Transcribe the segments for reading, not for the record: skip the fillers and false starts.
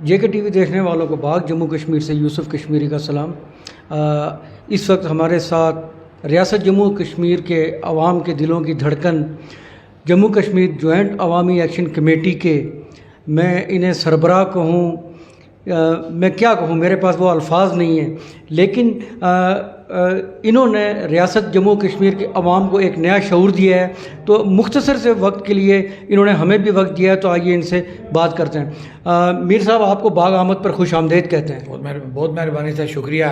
جے کے T V دیکھنے والوں کو باغ جموں کشمیر سے یوسف کشمیری کا سلام۔ اس وقت ہمارے ساتھ ریاست جموں کشمیر کے عوام کے دلوں کی دھڑکن جموں کشمیر جوائنٹ عوامی ایکشن کمیٹی کے، میں انہیں سربراہ کہوں، میں کیا کہوں، میرے پاس وہ الفاظ نہیں ہیں، لیکن انہوں نے ریاست جموں کشمیر کے عوام کو ایک نیا شعور دیا ہے۔ تو مختصر سے وقت کے لیے انہوں نے ہمیں بھی وقت دیا ہے، تو آئیے ان سے بات کرتے ہیں۔ میر صاحب، آپ کو باغ آمد پر خوش آمدید کہتے ہیں۔ بہت مہربانی سے شکریہ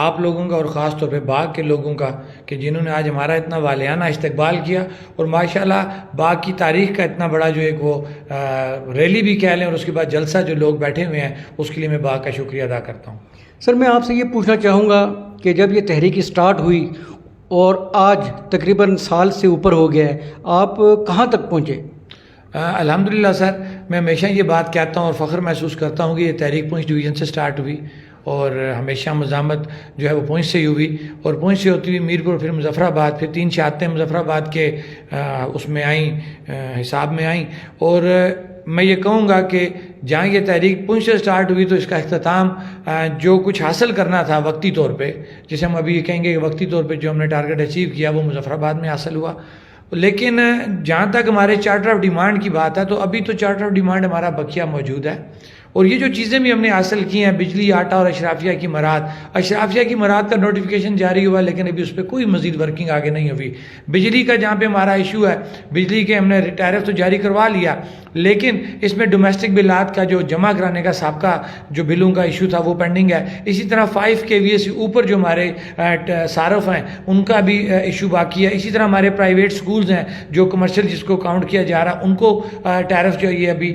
آپ لوگوں کا، اور خاص طور پہ باغ کے لوگوں کا کہ جنہوں نے آج ہمارا اتنا والیانہ استقبال کیا، اور ماشاءاللہ باغ کی تاریخ کا اتنا بڑا جو ایک وہ ریلی بھی کہہ لیں، اور اس کے بعد جلسہ جو لوگ بیٹھے ہوئے ہیں، اس کے لیے میں باغ کا شکریہ ادا کرتا ہوں۔ سر، میں آپ سے یہ پوچھنا چاہوں گا کہ جب یہ تحریک اسٹارٹ ہوئی اور آج تقریباً سال سے اوپر ہو گیا ہے، آپ کہاں تک پہنچے؟ الحمدللہ سر، میں ہمیشہ یہ بات کہتا ہوں اور فخر محسوس کرتا ہوں کہ یہ تحریک پونچھ ڈویژن سے سٹارٹ ہوئی، اور ہمیشہ مزاحمت جو ہے وہ پونچھ سے ہی ہوئی، اور پونچھ سے ہوتی ہوئی میرپور، پھر مظفر آباد، پھر 3 شہادتیں مظفر آباد کے اس میں آئیں، حساب میں آئیں۔ اور میں یہ کہوں گا کہ جہاں یہ تحریک پونچھ سے سٹارٹ ہوئی تو اس کا اختتام جو کچھ حاصل کرنا تھا وقتی طور پہ، جسے ہم ابھی یہ کہیں گے کہ وقتی طور پہ جو ہم نے ٹارگٹ اچیو کیا، وہ مظفر آباد میں حاصل ہوا۔ لیکن جہاں تک ہمارے چارٹر آف ڈیمانڈ کی بات ہے، تو ابھی تو چارٹر آف ڈیمانڈ ہمارا بقیہ موجود ہے، اور یہ جو چیزیں بھی ہم نے حاصل کی ہیں، بجلی، آٹا اور اشرافیہ کی مراد، اشرافیہ کی مراد کا نوٹیفیکیشن جاری ہوا، لیکن ابھی اس پہ کوئی مزید ورکنگ آگے نہیں ہوئی۔ بجلی کا جہاں پہ ہمارا ایشو ہے، بجلی کے ہم نے ٹیرف تو جاری کروا لیا، لیکن اس میں ڈومیسٹک بلات کا جو جمع کرانے کا سابقہ جو بلوں کا ایشو تھا وہ پینڈنگ ہے۔ اسی طرح 5 KVA سے اوپر جو ہمارے صارف ہیں ان کا بھی ایشو باقی ہے۔ اسی طرح ہمارے پرائیویٹ سکولز ہیں جو کمرشل جس کو کاؤنٹ کیا جا رہا، ان کو ٹیرف جو یہ ابھی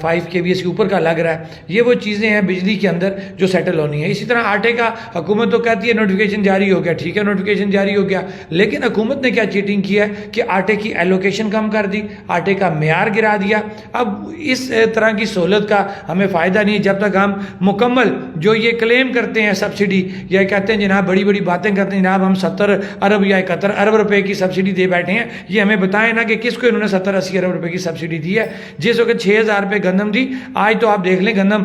5 KVA سے اوپر کا لگ رہا ہے۔ یہ وہ چیزیں ہیں بجلی کے اندر جو سیٹل ہونی ہے۔ اسی طرح آٹے کا حکومت تو کہتی ہے نوٹیفیکیشن جاری ہو گیا، ٹھیک ہے نوٹیفیکیشن جاری ہو گیا، لیکن حکومت نے کیا چیٹنگ کی ہے کہ آٹے کی ایلوکیشن کم کر دی، آٹے کا معیار گرا دیا۔ اب اس طرح کی سہولت کا ہمیں فائدہ نہیں جب تک ہم مکمل جو یہ کلیم کرتے ہیں سبسڈی، یا کہتے ہیں جناب بڑی بڑی باتیں کرتے ہیں جناب ہم 70 ارب یا 71 ارب روپے کی سبسڈی دے بیٹھے ہیں، یہ ہمیں بتائیں نا کہ کس کو انہوں نے 70-80 ارب روپے کی سبسڈی دی ہے۔ جس وقت 6000 روپے گندم دی، آج تو آپ دیکھ لیں گندم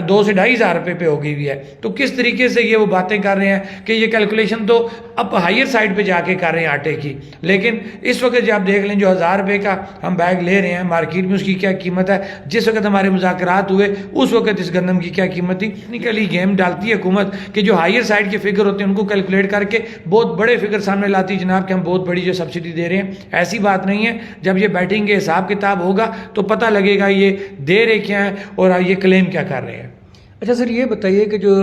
2 سے 2.5 روپے پہ ہو گئی ہوئی ہے۔ تو کس طریقے سے یہ وہ باتیں کر رہے ہیں کہ یہ کیلکولیشن تو اب ہائر سائڈ پہ جا کے کر رہے ہیں آٹے کی، لیکن اس وقت جب آپ دیکھ لیں جو 1000 روپے کا ہم بیگ لے رہے ہیں مارکیٹ میں، اس کی کیا قیمت ہے۔ جس وقت ہمارے مذاکرات ہوئے اس وقت اس گندم کی کیا قیمت تھی۔ ٹیکنیکلی گیم ڈالتی ہے حکومت کہ جو ہائر سائڈ کے فگر ہوتے ہیں ان کو کیلکولیٹ کر کے بہت بڑے فگر سامنے لاتی ہے جناب کہ ہم بہت بڑی جو سبسڈی دے رہے ہیں۔ ایسی بات نہیں ہے، جب یہ بیٹھیں گے حساب کتاب ہوگا تو پتہ لگے گا یہ دے رہے کیا ہیں اور یہ کلیم کیا کر رہے ہیں۔ اچھا سر، یہ بتائیے کہ جو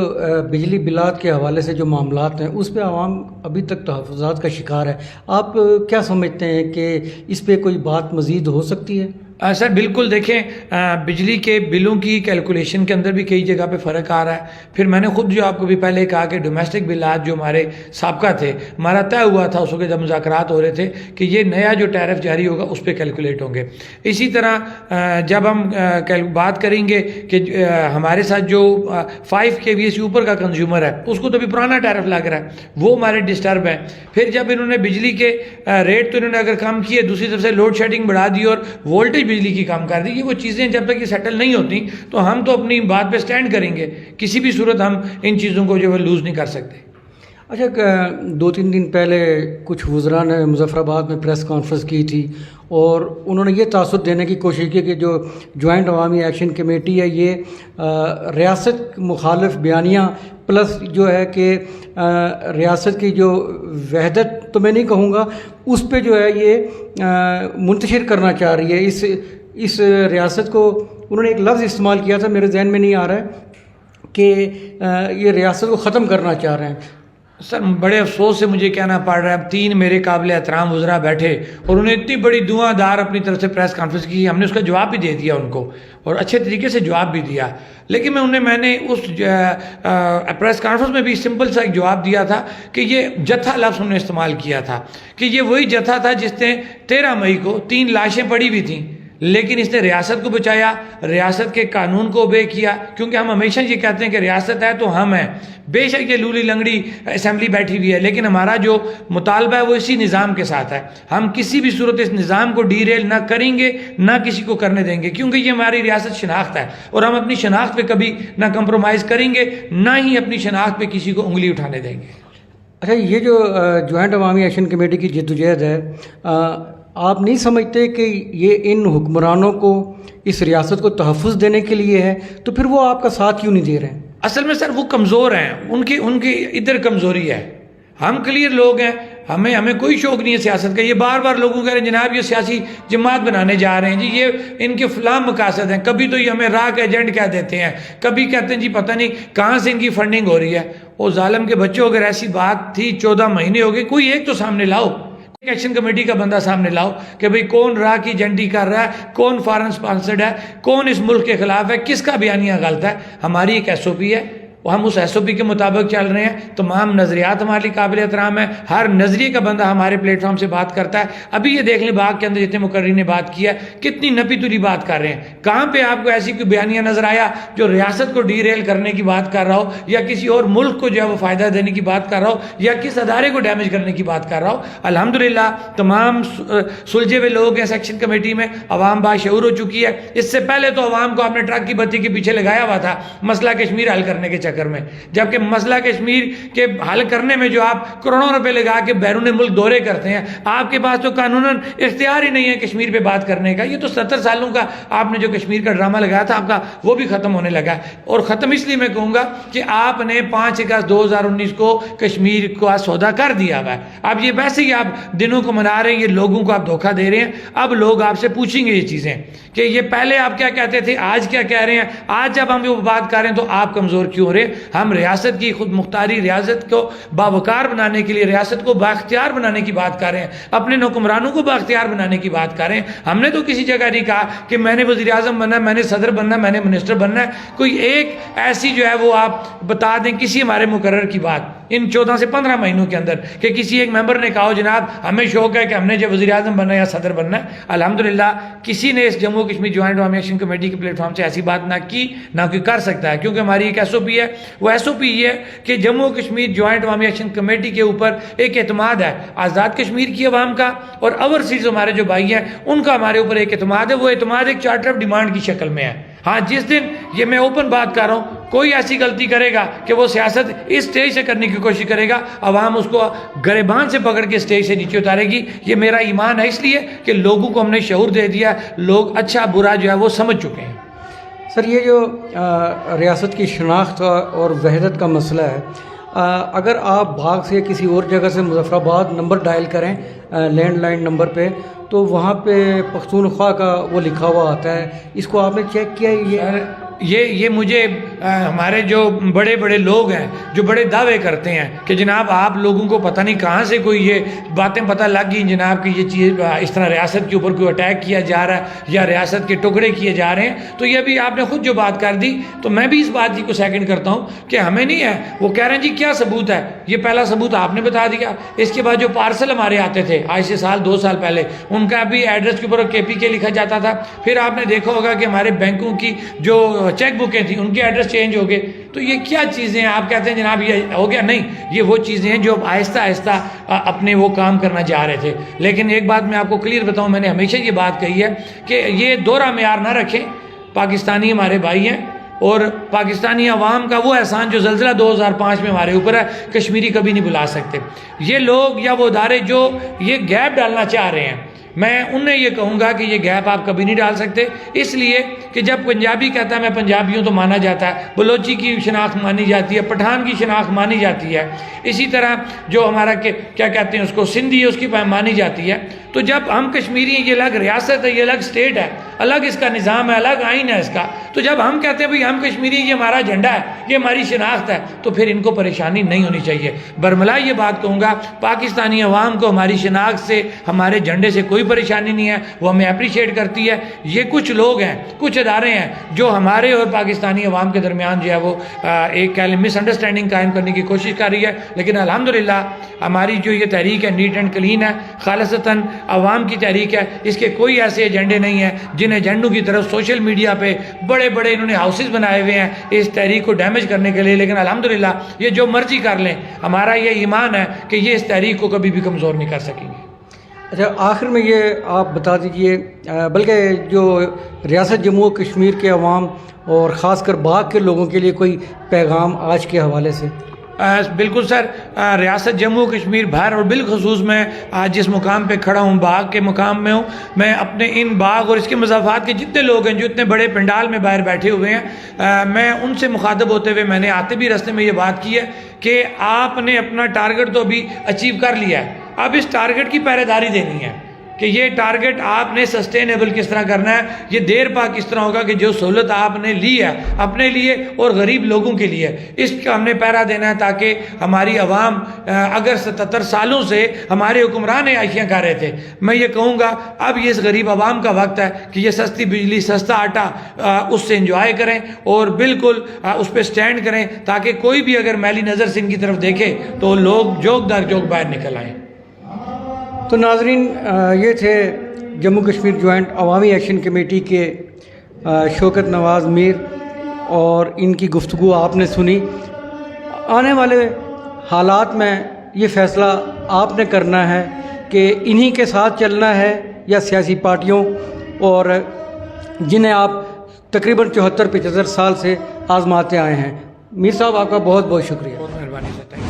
بجلی بلات کے حوالے سے جو معاملات ہیں اس پہ عوام ابھی تک تحفظات کا شکار ہے، آپ کیا سمجھتے ہیں کہ اس پہ کوئی بات مزید ہو سکتی ہے؟ سر بالکل، دیکھیں بجلی کے بلوں کی کیلکولیشن کے اندر بھی کئی جگہ پہ فرق آ رہا ہے۔ پھر میں نے خود جو آپ کو بھی پہلے کہا کہ ڈومیسٹک بلات جو ہمارے سابقہ تھے، ہمارا طے ہوا تھا اس وقت جب مذاکرات ہو رہے تھے کہ یہ نیا جو ٹیرف جاری ہوگا اس پہ کیلکولیٹ ہوں گے۔ اسی طرح جب ہم بات کریں گے کہ ہمارے ساتھ جو 5 KVA سے اوپر کا کنزیومر ہے اس کو تو بھی پرانا ٹیرف لگ رہا ہے، وہ ہمارے ڈسٹرب ہیں۔ پھر جب انہوں نے بجلی کے ریٹ تو انہوں نے اگر کم کیے، دوسری طرف سے لوڈ شیڈنگ بڑھا دی اور وولٹیج بجلی کی کام کر دی، یہ وہ چیزیں جب تک یہ سیٹل نہیں ہوتی تو ہم تو اپنی بات پہ سٹینڈ کریں گے، کسی بھی صورت ہم ان چیزوں کو جو ہے لوز نہیں کر سکتے۔ اچھا، 2-3 دن پہلے کچھ وزراء نے مظفر آباد میں پریس کانفرنس کی تھی اور انہوں نے یہ تاثر دینے کی کوشش کی کہ جو جوائنٹ عوامی ایکشن کمیٹی ہے یہ ریاست مخالف بیانیہ پلس جو ہے کہ ریاست کی جو وحدت تو میں نہیں کہوں گا، اس پہ جو ہے یہ منتشر کرنا چاہ رہی ہے۔ اس ریاست کو انہوں نے ایک لفظ استعمال کیا تھا، میرے ذہن میں نہیں آ رہا ہے، کہ یہ ریاست کو ختم کرنا چاہ رہے ہیں۔ سر بڑے افسوس سے مجھے کہنا پڑ رہا ہے، اب 3 میرے قابل احترام وزراء بیٹھے اور انہوں نے اتنی بڑی دعا دار اپنی طرف سے پریس کانفرنس کی، ہم نے اس کا جواب بھی دے دیا ان کو اور اچھے طریقے سے جواب بھی دیا، لیکن میں نے اس پریس کانفرنس میں بھی سمپل سا ایک جواب دیا تھا کہ یہ جتھا لفظ انہوں نے استعمال کیا تھا کہ یہ وہی جتھا تھا جس نے 13 مئی کو 3 لاشیں پڑی ہوئی تھیں، لیکن اس نے ریاست کو بچایا، ریاست کے قانون کو اوبے کیا، کیونکہ ہم ہمیشہ یہ کہتے ہیں کہ ریاست ہے تو ہم ہیں، بے شک یہ لولی لنگڑی اسمبلی بیٹھی ہوئی ہے، لیکن ہمارا جو مطالبہ ہے وہ اسی نظام کے ساتھ ہے، ہم کسی بھی صورت اس نظام کو ڈی ریل نہ کریں گے، نہ کسی کو کرنے دیں گے، کیونکہ یہ ہماری ریاست شناخت ہے، اور ہم اپنی شناخت پہ کبھی نہ کمپرومائز کریں گے، نہ ہی اپنی شناخت پہ کسی کو انگلی اٹھانے دیں گے۔ اچھا، یہ جو جوائنٹ عوامی ایکشن کمیٹی کی جدوجہد ہے، آپ نہیں سمجھتے کہ یہ ان حکمرانوں کو اس ریاست کو تحفظ دینے کے لیے ہے؟ تو پھر وہ آپ کا ساتھ کیوں نہیں دے رہے ہیں؟ اصل میں سر وہ کمزور ہیں، ان کی ادھر کمزوری ہے، ہم کلیئر لوگ ہیں، ہمیں کوئی شوق نہیں ہے سیاست کا۔ یہ بار بار لوگوں کہہ رہے ہیں جناب یہ سیاسی جماعت بنانے جا رہے ہیں جی، یہ ان کے فلاں مقاصد ہیں، کبھی تو یہ ہمیں راہ کا ایجنٹ کہہ دیتے ہیں، کبھی کہتے ہیں جی پتہ نہیں کہاں سے ان کی فنڈنگ ہو رہی ہے۔ وہ ظالم کے بچوں، اگر ایسی بات تھی 14 مہینے ہو گئے، کوئی ایک تو سامنے لاؤ، ایک ایکشن کمیٹی کا بندہ سامنے لاؤ کہ بھئی کون راہ کی ایجنٹی کر رہا ہے، کون فارن سپانسرڈ ہے، کون اس ملک کے خلاف ہے، کس کا بیانیہ غلط ہے۔ ہماری ایک ایس او پی ہے، ہم اس ایس او پی کے مطابق چل رہے ہیں، تمام نظریات ہمارے لیے قابل احترام ہیں، ہر نظریے کا بندہ ہمارے پلیٹ فارم سے بات کرتا ہے۔ ابھی یہ دیکھ لیں باغ کے اندر جتنے مقررین نے بات کیا ہے، کتنی نپی تلی بات کر رہے ہیں۔ کہاں پہ آپ کو ایسی کوئی بیانیہ نظر آیا جو ریاست کو ڈی ریل کرنے کی بات کر رہا ہو، یا کسی اور ملک کو جو ہے وہ فائدہ دینے کی بات کر رہا ہو، یا کس ادارے کو ڈیمیج کرنے کی بات کر رہا ہو؟ الحمدللہ تمام سلجھے ہوئے لوگ ہیں سیکشن کمیٹی میں، عوام باشعور ہو چکی ہے۔ اس سے پہلے تو عوام کو آپ نے ٹرک کی بتی کے پیچھے لگایا ہوا تھا مسئلہ کشمیر حل کرنے کے چکر میں، جبکہ مسئلہ کشمیر کے حل کرنے میں جو آپ کروڑوں روپے لگا کے بیرون ملک دورے کرتے ہیں، آپ کے پاس تو قانوناً اختیار ہی نہیں ہے کشمیر پہ بات کرنے کا۔ یہ تو 70 سالوں کا آپ نے جو کشمیر کا ڈرامہ لگایا تھا آپ کا، وہ بھی ختم ہونے لگا ہے۔ اور ختم اس لیے میں کہوں گا کہ آپ نے 5 اگست 2019 کو کشمیر کو سودا کر دیا ہوا ہے۔ اب یہ ویسے ہی آپ دنوں کو منا رہے ہیں، یہ لوگوں کو آپ دھوکہ دے رہے ہیں۔ اب لوگ آپ سے پوچھیں گے یہ چیزیں کہ یہ پہلے آپ کیا کہتے تھے، آج کیا کہہ رہے ہیں۔ آج جب ہم یہ بات کر رہے ہیں تو آپ کمزور کیوں ہو رہے ہیں؟ ہم ریاست کی خود مختاری، ریاست کو باوقار بنانے کے لیے، ریاست کو بااختیار بنانے کی بات کر رہے ہیں، اپنے حکمرانوں کو بااختیار بنانے کی بات کر رہے ہیں۔ ہم نے تو کسی جگہ نہیں کہا کہ میں نے وزیر اعظم بننا ہے، میں نے صدر بننا ہے، میں نے منسٹر بننا ہے۔ کوئی ایک ایسی جو ہے وہ آپ بتا دیں کسی ہمارے مقرر کی بات ان 14 سے 15 مہینوں کے اندر کہ کسی ایک ممبر نے کہا ہو جناب ہمیں شوق ہے کہ ہم نے جو وزیر اعظم بننا ہے یا صدر بننا ہے۔ الحمدللہ کسی نے اس جموں کشمیر جوائنٹ عوامی ایکشن کمیٹی کے پلیٹ فارم سے ایسی بات نہ کی، نہ کوئی کر سکتا ہے، کیونکہ ہماری ایک ایس او پی ہے۔ وہ ایس او پی یہ ہے کہ جموں کشمیر جوائنٹ عوامی ایکشن کمیٹی کے اوپر ایک اعتماد ہے آزاد کشمیر کی عوام کا، اور اوورسیز ہمارے جو بھائی ہیں ان کا ہمارے اوپر ایک اعتماد ہے۔ وہ اعتماد ایک چارٹر آف ڈیمانڈ کی شکل میں ہے۔ ہاں جس دن یہ میں اوپن بات کر رہا ہوں کوئی ایسی غلطی کرے گا کہ وہ سیاست اس سٹیج سے کرنے کی کوشش کرے گا، عوام اس کو گریبان سے پکڑ کے سٹیج سے نیچے اتارے گی۔ یہ میرا ایمان ہے، اس لیے کہ لوگوں کو ہم نے شعور دے دیا، لوگ اچھا برا جو ہے وہ سمجھ چکے ہیں۔ سر یہ جو ریاست کی شناخت اور وحدت کا مسئلہ ہے، اگر آپ بھاگ سے کسی اور جگہ سے مظفر آباد نمبر ڈائل کریں لینڈ لائن نمبر پہ، تو وہاں پہ پختونخوا کا وہ لکھا ہوا آتا ہے۔ اس کو آپ نے چیک کیا؟ یہ مجھے ہمارے جو بڑے بڑے لوگ ہیں جو بڑے دعوے کرتے ہیں کہ جناب آپ لوگوں کو پتہ نہیں کہاں سے کوئی یہ باتیں پتہ لگ گئی جناب کہ یہ چیز اس طرح ریاست کے اوپر کوئی اٹیک کیا جا رہا ہے یا ریاست کے ٹکڑے کیے جا رہے ہیں، تو یہ بھی آپ نے خود جو بات کر دی، تو میں بھی اس بات کو سیکنڈ کرتا ہوں کہ ہمیں نہیں ہے۔ وہ کہہ رہے ہیں جی کیا ثبوت ہے؟ یہ پہلا ثبوت آپ نے بتا دیا۔ اس کے بعد جو پارسل ہمارے آتے تھے آج سے 2 سال پہلے، ان کا بھی ایڈریس کے اوپر KPK لکھا جاتا تھا۔ پھر آپ نے دیکھا ہوگا کہ ہمارے بینکوں کی جو چیک بکیں تھیں ان کے ایڈریس چینج ہو گئے۔ تو یہ کیا چیزیں ہیں؟ آپ کہتے ہیں جناب یہ ہو گیا، نہیں، یہ وہ چیزیں ہیں جو اب آہستہ آہستہ اپنے وہ کام کرنا چاہ رہے تھے۔ لیکن ایک بات میں آپ کو کلیئر بتاؤں، میں نے ہمیشہ یہ بات کہی ہے کہ یہ دوہرا معیار نہ رکھیں۔ پاکستانی ہمارے بھائی ہیں، اور پاکستانی عوام کا وہ احسان جو زلزلہ 2005 میں ہمارے اوپر ہے کشمیری کبھی نہیں بلا سکتے۔ یہ لوگ یا وہ ادارے جو یہ گیپ ڈالنا چاہ رہے ہیں، میں انہیں یہ کہوں گا کہ یہ گیپ آپ کبھی نہیں ڈال سکتے، اس لیے کہ جب پنجابی کہتا ہے میں پنجابی ہوں تو مانا جاتا ہے، بلوچی کی شناخت مانی جاتی ہے، پٹھان کی شناخت مانی جاتی ہے، اسی طرح جو ہمارا کیا کہتے ہیں اس کو سندھی ہے اس کی مانی جاتی ہے۔ تو جب ہم کشمیری ہیں، یہ الگ ریاست ہے، یہ الگ اسٹیٹ ہے، الگ اس کا نظام ہے، الگ آئین ہے اس کا، تو جب ہم کہتے ہیں بھئی ہم کشمیری، یہ ہمارا جھنڈا ہے، یہ ہماری شناخت ہے، تو پھر ان کو پریشانی نہیں ہونی چاہیے۔ برملا یہ بات کہوں گا، پاکستانی عوام کو ہماری شناخت سے، ہمارے جھنڈے سے کوئی پریشانی نہیں ہے، وہ ہمیں اپریشیٹ کرتی ہے۔ یہ کچھ لوگ ہیں، کچھ ادارے ہیں جو ہمارے اور پاکستانی عوام کے درمیان جو ہے وہ ایک مس انڈرسٹینڈنگ قائم کرنے کی کوشش کر رہی ہے، لیکن الحمدللہ ہماری جو یہ تحریک ہے نیٹ اینڈ کلین ہے، خالصتاً عوام کی تحریک ہے، اس کے کوئی ایسے ایجنڈے نہیں ہیں جن ان ایجنڈوں کی طرف سوشل میڈیا پہ بڑے بڑے انہوں نے ہاؤسز بنائے ہوئے ہیں اس تحریک کو ڈیمیج کرنے کے لیے، لیکن الحمدللہ یہ جو مرضی کر لیں، ہمارا یہ ایمان ہے کہ یہ اس تحریک کو کبھی بھی کمزور نہیں کر سکیں گے۔ اچھا، آخر میں یہ آپ بتا دیجئے، بلکہ جو ریاست جموں و کشمیر کے عوام اور خاص کر باغ کے لوگوں کے لیے کوئی پیغام آج کے حوالے سے؟ بالکل سر، ریاست جموں و کشمیر بھر اور بالخصوص میں آج جس مقام پہ کھڑا ہوں، باغ کے مقام میں ہوں، میں اپنے ان باغ اور اس کے مضافات کے جتنے لوگ ہیں جو اتنے بڑے پنڈال میں باہر بیٹھے ہوئے ہیں، میں ان سے مخاطب ہوتے ہوئے میں نے آتے بھی راستے میں یہ بات کی ہے کہ آپ نے اپنا ٹارگٹ تو ابھی اچیو کر لیا ہے، اب اس ٹارگٹ کی پہرے داری دینی ہے کہ یہ ٹارگٹ آپ نے سسٹینیبل کس طرح کرنا ہے، یہ دیر پا کس طرح ہوگا کہ جو سہولت آپ نے لی ہے اپنے لیے اور غریب لوگوں کے لیے، اس کا ہم نے پہرا دینا ہے تاکہ ہماری عوام اگر 77 سالوں سے ہمارے حکمران عائشیاں کر رہے تھے، میں یہ کہوں گا اب یہ اس غریب عوام کا وقت ہے کہ یہ سستی بجلی، سستا آٹا اس سے انجوائے کریں اور بالکل اس پہ سٹینڈ کریں تاکہ کوئی بھی اگر میلی نظر سے ان کی طرف دیکھے تو لوگ جوک در جوک باہر نکل آئیں۔ تو ناظرین، یہ تھے جموں کشمیر جوائنٹ عوامی ایکشن کمیٹی کے شوکت نواز میر، اور ان کی گفتگو آپ نے سنی۔ آنے والے حالات میں یہ فیصلہ آپ نے کرنا ہے کہ انہی کے ساتھ چلنا ہے یا سیاسی پارٹیوں اور جنہیں آپ تقریباً 74-75 سال سے آزماتے آئے ہیں۔ میر صاحب، آپ کا بہت بہت شکریہ۔ بہت مہربانی سر،